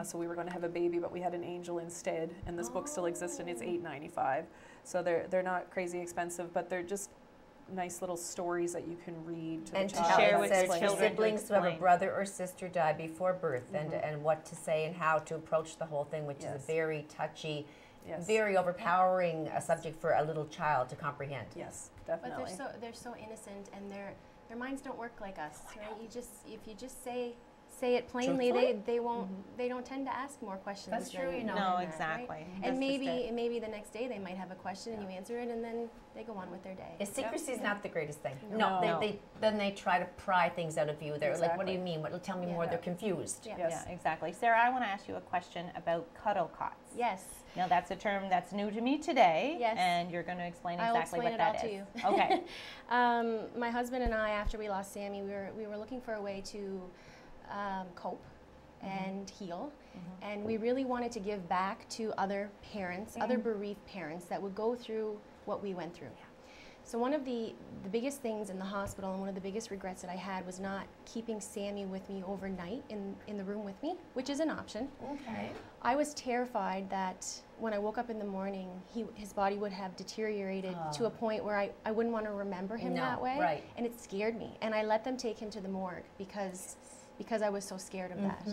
So we were going to have a baby, but we had an angel instead. And this book still exists, and it's $8.95. So they're not crazy expensive, but they're just nice little stories that you can read to the child. And share with your siblings who have a brother or sister die before birth, and what to say and how to approach the whole thing, which is a very touchy, very overpowering subject for a little child to comprehend. Yes, definitely. But they're so innocent, and their minds don't work like us, right? If you just say it plainly, they won't they don't tend to ask more questions. That's true, you know. No, exactly. Right? And maybe the next day they might have a question and you answer it, and then they go on with their day. Secrecy is not the greatest thing. No. They try to pry things out of you. They're like, what do you mean? Tell me more. They're confused. Yeah, exactly. Sarah, I want to ask you a question about cuddle cots. Yes. Now that's a term that's new to me today, yes. And you're going to explain exactly what that is. I'll explain it all to you. Okay. My husband and I, after we lost Sammy, we were looking for a way to cope and heal. And we really wanted to give back to other parents, other bereaved parents that would go through what we went through. So one of the biggest things in the hospital, and one of the biggest regrets that I had, was not keeping Sammy with me overnight in the room with me, which is an option. Okay. I was terrified that when I woke up in the morning, his body would have deteriorated to a point where I wouldn't want to remember him that way. Right. And it scared me. And I let them take him to the morgue because I was so scared of that.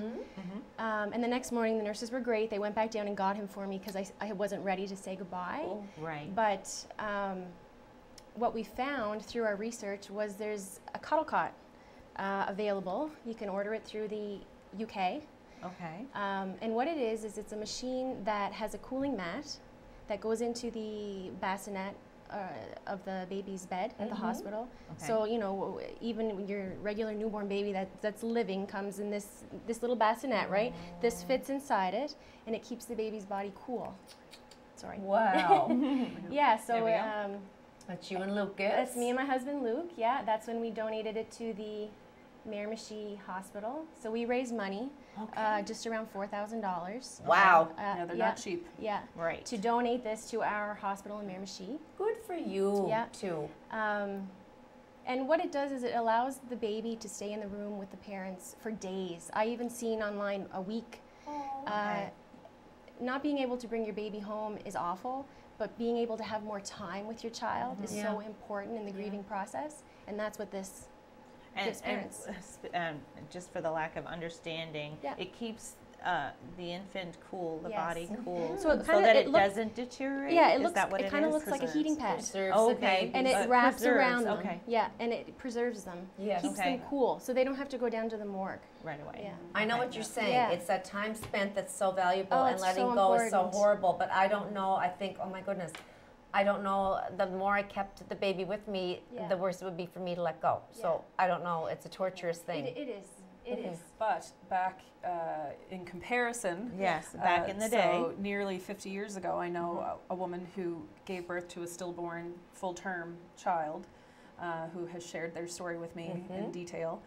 And the next morning, the nurses were great. They went back down and got him for me because I wasn't ready to say goodbye. Oh, right. But what we found through our research was there's a Cuddle cot available. You can order it through the UK. Okay. And what it is it's a machine that has a cooling mat that goes into the bassinet of the baby's bed at the hospital. Okay. So, you know, even your regular newborn baby that's living comes in this little bassinet, right? This fits inside it, and it keeps the baby's body cool. Sorry. Wow. Yeah, so There we go. That's you and Lucas. that's me and my husband Luke. Yeah, that's when we donated it to the Miramichi Hospital. So we raised money, just around $4,000. Wow. Yeah, they're not cheap. Yeah. Right. To donate this to our hospital in Miramichi. Good for you, Yeah. too. And what it does is it allows the baby to stay in the room with the parents for days. I even seen online a week. Not being able to bring your baby home is awful, but being able to have more time with your child is so important in the grieving process, and that's what this gives parents. And just for the lack of understanding, it keeps the infant cool, the body cool, So that it doesn't deteriorate. Yeah, Is that what it kind of is? looks like a heating pad. Preserves Okay. the baby. And it wraps preserves, around them. okay. Yeah, and it preserves them. Yes. Keeps Okay. them cool, so they don't have to go down to the morgue. Right away. Yeah. I know what you're saying. Yeah. It's that time spent that's so valuable, Oh, and it's letting so go is so important. horrible. But I don't know. I think, oh my goodness, I don't know. The more I kept the baby with me, the worse it would be for me to let go. So I don't know. It's a torturous thing. It is. It is. But back in comparison, Yes, back in the day. so nearly 50 years ago, I know a woman who gave birth to a stillborn, full-term child, who has shared their story with me in detail.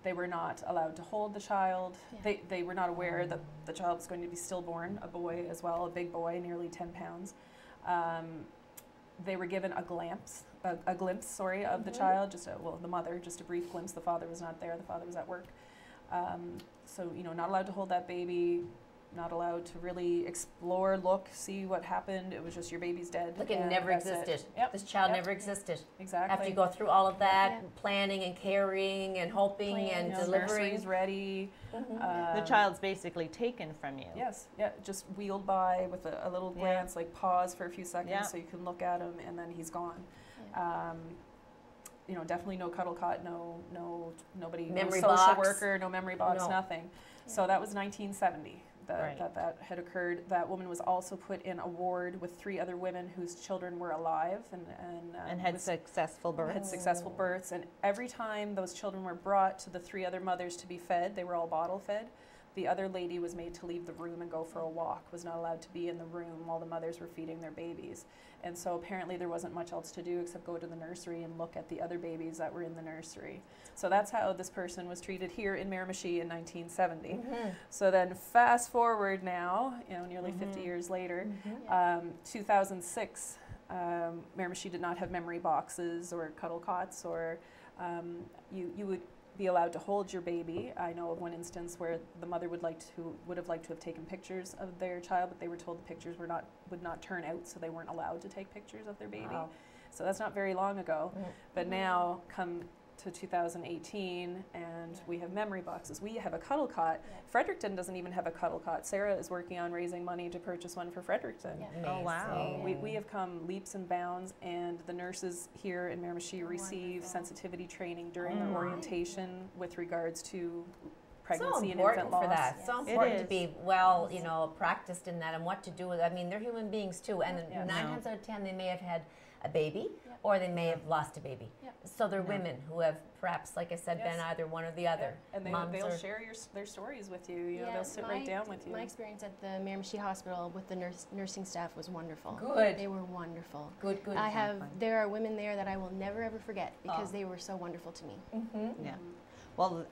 They were not allowed to hold the child. They were not aware that the child was going to be stillborn, a boy as well, a big boy, nearly 10 pounds. They were given a glimpse of the child, the mother, just a brief glimpse. The father was not there. The father was at work. So, you know, not allowed to hold that baby, not allowed to really explore, look, see what happened. It was just your baby's dead. Like it and never that's existed. it. Yep. This child Yep. never existed. Exactly. After you go through all of that, planning and carrying and hoping and You know, delivering. nursery's ready. The child's basically taken from you. Yes, yeah, just wheeled by with a little glance, like pause for a few seconds so you can look at him, and then he's gone. You know, definitely no cuddle cot, nobody, Memory no social box. worker, no memory box, No. nothing. So that was 1970 that had occurred. That woman was also put in a ward with 3 other women whose children were alive And had successful births. had successful births, and every time those children were brought to the 3 other mothers to be fed, they were all bottle fed. The other lady was made to leave the room and go for a walk, was not allowed to be in the room while the mothers were feeding their babies. And so apparently there wasn't much else to do except go to the nursery and look at the other babies that were in the nursery. So that's how this person was treated here in Miramichi in 1970. So then fast forward now, you know, nearly 50 years later, 2006, Miramichi did not have memory boxes or cuddle cots, or you would be allowed to hold your baby. I know of one instance where the mother would have liked to have taken pictures of their child, but they were told the pictures would not turn out, so they weren't allowed to take pictures of their baby. Wow. So that's not very long ago. But now come to 2018, and we have memory boxes. We have a cuddle cot. Fredericton doesn't even have a cuddle cot. Sarah is working on raising money to purchase one for Fredericton. Oh, wow. We have come leaps and bounds, and the nurses here in Miramichi receive sensitivity training during their orientation with regards to pregnancy and infant loss. For that. So important to be well, you know, practiced in that and what to do with it. I mean, they're human beings too, and 9 times out of 10 they may have had a baby or they may have lost a baby. So they're women who have perhaps, like I said, been either one or the other. And they'll share their stories with you. You know, they'll sit right down with you. My experience at the Miramichi Hospital with the nursing staff was wonderful. Good. They were wonderful. Good. There are women there that I will never ever forget because they were so wonderful to me. Yeah. Well,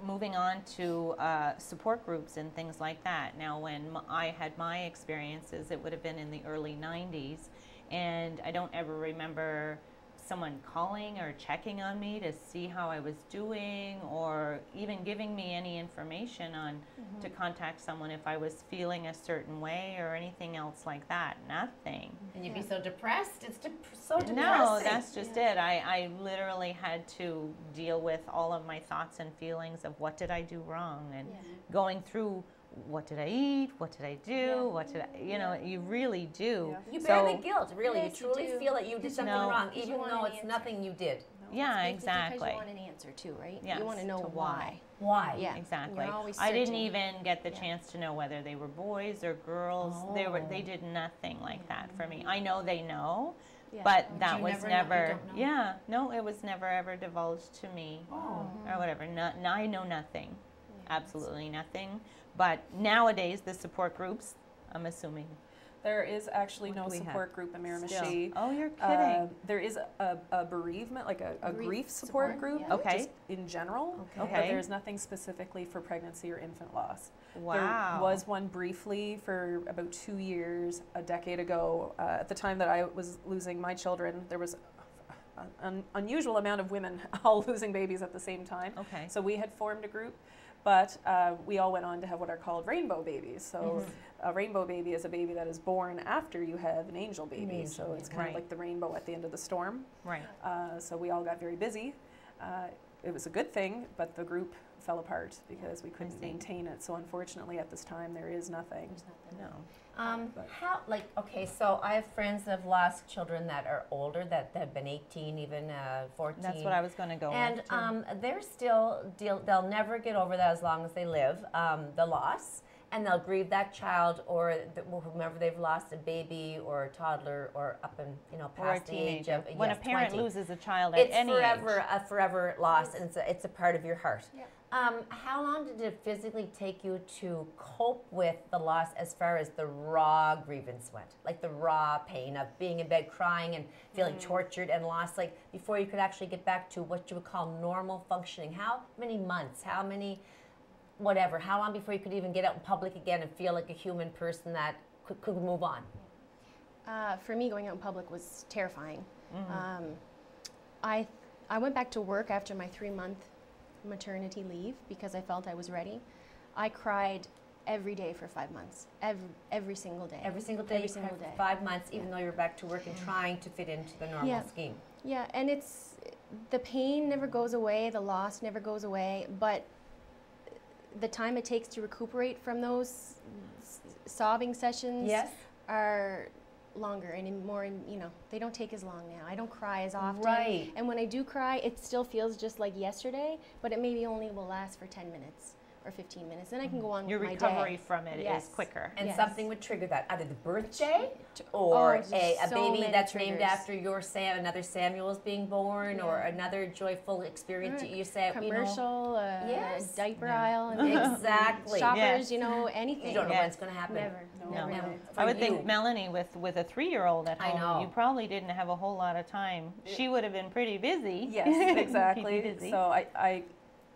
moving on to support groups and things like that. Now, when I had my experiences, it would have been in the early 90s, and I don't ever remember someone calling or checking on me to see how I was doing, or even giving me any information on to contact someone if I was feeling a certain way or anything else like that. Nothing. And you'd be so depressed. It's so depressing. No, that's just it. I literally had to deal with all of my thoughts and feelings of what did I do wrong, and going through what did I eat, what did I do, what did I, you know, you really do. You bear the guilt, really. Yes, you truly feel that you did something wrong, even though it's answer. Nothing you did. Yeah, It's exactly. because you want an answer too, right? Yes, You want to know to why. Why? Yeah, Exactly. You're always I didn't searching. even get the chance to know whether they were boys or girls. They did nothing like that for me. I know they know, but that you was never know? never, You don't know? no, it was never ever divulged to me or whatever. I know nothing, absolutely nothing. But nowadays, the support groups, I'm assuming. There is actually What no do we have? support group in Still. Miramichi. Oh, you're kidding. There is a bereavement, like a grief support group, yeah. Okay. just in general. Okay. But there's nothing specifically for pregnancy or infant loss. Wow. There was one briefly for about 2 years, a decade ago. At the time that I was losing my children, there was an unusual amount of women all losing babies at the same time. Okay. So we had formed a group, but we all went on to have what are called rainbow babies. So a rainbow baby is a baby that is born after you have an angel baby. So it's kind of like the rainbow at the end of the storm. Right. So we all got very busy. It was a good thing, but the group fell apart because we couldn't maintain it. So unfortunately, at this time, there is nothing. No. How, like, okay, so I have friends that have lost children that are older, that have been 18, even 14. That's what I was going to go And with, too. they're still, they'll never get over that as long as they live, the loss. And they'll grieve that child or whomever they've lost, a baby or a toddler or up and, you know, Or a past the age of, teenager. When a parent 20. loses a child at any forever, age. a forever loss, and it's a part of your heart. Yeah. How long did it physically take you to cope with the loss as far as the raw grievance went? Like the raw pain of being in bed crying and feeling tortured and lost, like before you could actually get back to what you would call normal functioning? How many months? How many, whatever, how long before you could even get out in public again and feel like a human person that could move on? For me, going out in public was terrifying. I went back to work after my 3-month maternity leave because I felt I was ready. I cried every day for 5 months, every single day. Every single day, Every single day. 5 months, even though you're back to work and trying to fit into the normal scheme. Yeah, and the pain never goes away, the loss never goes away, but the time it takes to recuperate from those sobbing sessions are longer and more, you know, they don't take as long now. I don't cry as often. Right. And when I do cry, it still feels just like yesterday, but it maybe only will last for 10 minutes or 15 minutes. Then I can go on Your with my recovery day. from it is quicker. And Yes. something would trigger that, either the birthday or there's a so baby many that's named triggers. after your another Samuel is being born, or another joyful experience that you say, Commercial, Yes. diaper aisle, and Exactly. shoppers, Yes. you know, anything. You don't know when it's going to happen. Never, No. never. For I would you. think, Melanie, with a 3-year-old at I home, know. you probably didn't have a whole lot of time. She would have been pretty busy. Yes, Keep you exactly. busy. So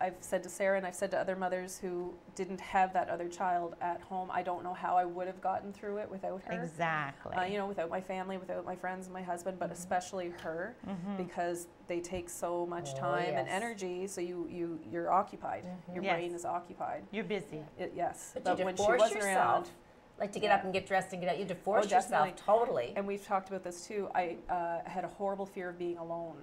I've said to Sarah and I've said to other mothers who didn't have that other child at home, I don't know how I would have gotten through it without her. Exactly. You know, without my family, without my friends and my husband, but especially her, because they take so much time and yes. energy. So you're occupied. Your Yes. brain is occupied. You're busy. Yes, But you when she divorce wasn't yourself. around, Like to get up and get dressed and get out. You divorce definitely. yourself totally. and we've talked about this too. I had a horrible fear of being alone.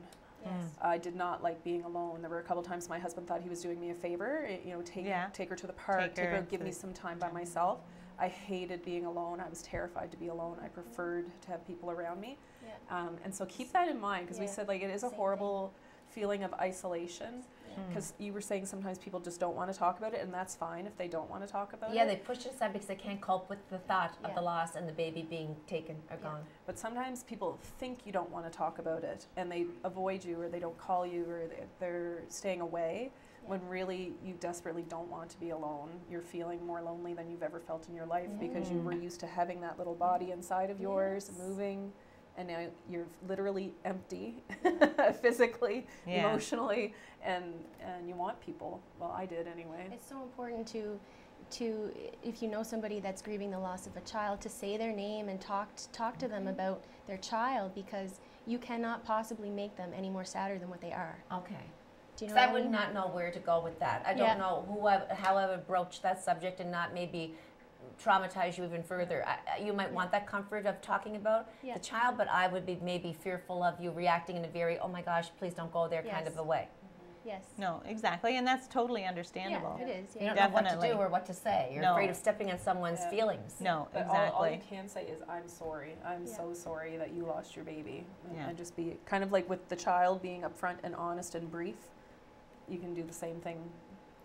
Yes. I did not like being alone. There were a couple times my husband thought he was doing me a favor, you know, take her to the park, Take her give to me the some time by myself. I hated being alone. I was terrified to be alone. I preferred to have people around me. Yeah. And so keep that in mind, because we Yeah. said like it is a Same horrible feeling of isolation, because you were saying sometimes people just don't want to talk about it, and that's fine if they don't want to talk about Yeah, it. they push it aside because they can't cope with the thought of Yeah. the loss and the baby being taken or gone. But sometimes people think you don't want to talk about it, and they avoid you, or they don't call you, or they're staying away, when really you desperately don't want to be alone. You're feeling more lonely than you've ever felt in your life because you were used to having that little body inside of yours, moving, and now you're literally empty, physically, emotionally, and you want people. Well, I did anyway. It's so important to if you know somebody that's grieving the loss of a child, to say their name and talk to them about their child, because you cannot possibly make them any more sadder than what they are. Okay. Do you know Because what I would not know where to go with that. I don't know how I would broach that subject and not maybe traumatize you even further. You might want that comfort of talking about the child, but I would be maybe fearful of you reacting in a very, oh my gosh, please don't go there kind of a way. Yes. No, exactly, and that's totally understandable. Yeah, it is. Yeah. You don't know what to do or what to say. You're afraid of stepping on someone's feelings. No, but exactly. All you can say is, I'm sorry. I'm so sorry that you lost your baby. And just be kind of like with the child, being upfront and honest and brief. You can do the same thing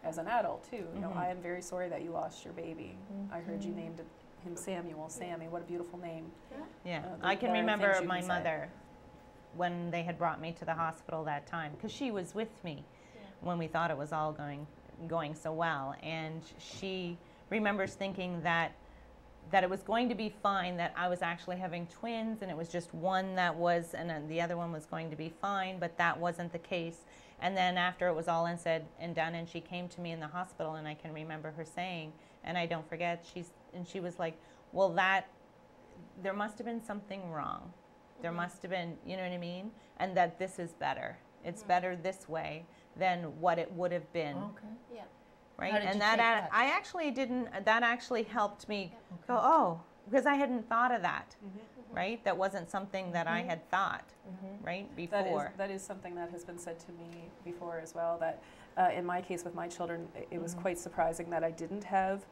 as an adult too. You know, I am very sorry that you lost your baby. I heard you named him Samuel. Sammy, what a beautiful name. Yeah, I can remember my mother when they had brought me to the hospital that time, because she was with me when we thought it was all going so well, and she remembers thinking that it was going to be fine, that I was actually having twins, and it was just one that was, and then the other one was going to be fine, but that wasn't the case. And then after it was all said and done, and she came to me in the hospital, and I can remember her saying, and I don't forget, she was like, well, there must have been something wrong. There must have been, you know what I mean? And that this is better. It's better this way than what it would have been. Okay. Yeah. Right? How did and you that, take that? I actually didn't, that actually helped me go, oh, because I hadn't thought of that. Right? That wasn't something that I had thought, right, before. That is something that has been said to me before as well, that in my case with my children, it was quite surprising that I didn't have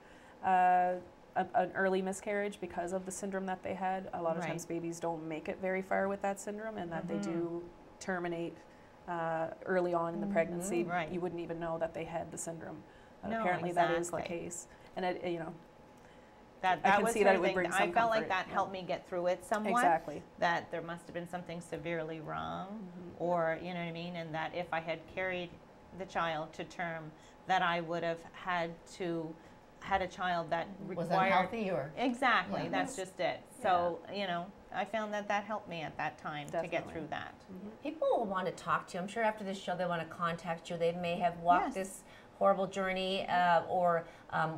an early miscarriage because of the syndrome that they had. A lot of times babies don't make it very far with that syndrome, and that they do terminate early on in the pregnancy. Right. You wouldn't even know that they had the syndrome. No, apparently that is the case. And you know, that I can was see that her it would thing. bring some I felt like comfort. that helped me get through it somewhat. Exactly. That there must have been something severely wrong, or, you know what I mean, and that if I had carried the child to term, that I would have had a child that required... Was unhealthy or... Exactly, that's just it. So, you know, I found that helped me at that time to get through that. People will want to talk to you. I'm sure after this show they want to contact you. They may have walked this horrible journey or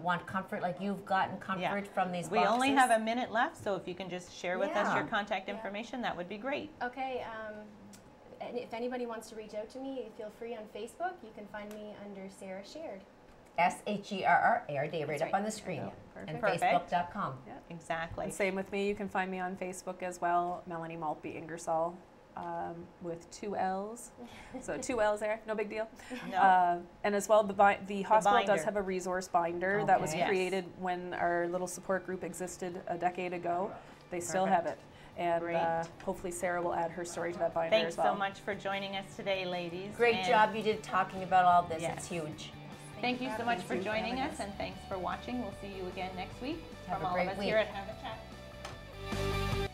want comfort, like you've gotten comfort from these boxes. We only have a minute left, so if you can just share with us your contact information, that would be great. Okay. And if anybody wants to reach out to me, feel free on Facebook. You can find me under Sarah Shared. SHERRARD, right up on the screen. And Facebook.com. Yeah, exactly. And same with me. You can find me on Facebook as well, Melanie Maltby Ingersoll, with 2 L's. So 2 L's there, no big deal. No. And as well, the hospital binder. does have a resource binder that was created when our little support group existed a decade ago. They still have it. And hopefully Sarah will add her story to that binder Thanks as well. so much for joining us today, ladies. Great job you did talking about all this. It's huge. Thank you so much for joining us, and thanks for watching. We'll see you again next week. Have from a all great of us week. here at Have a Chat.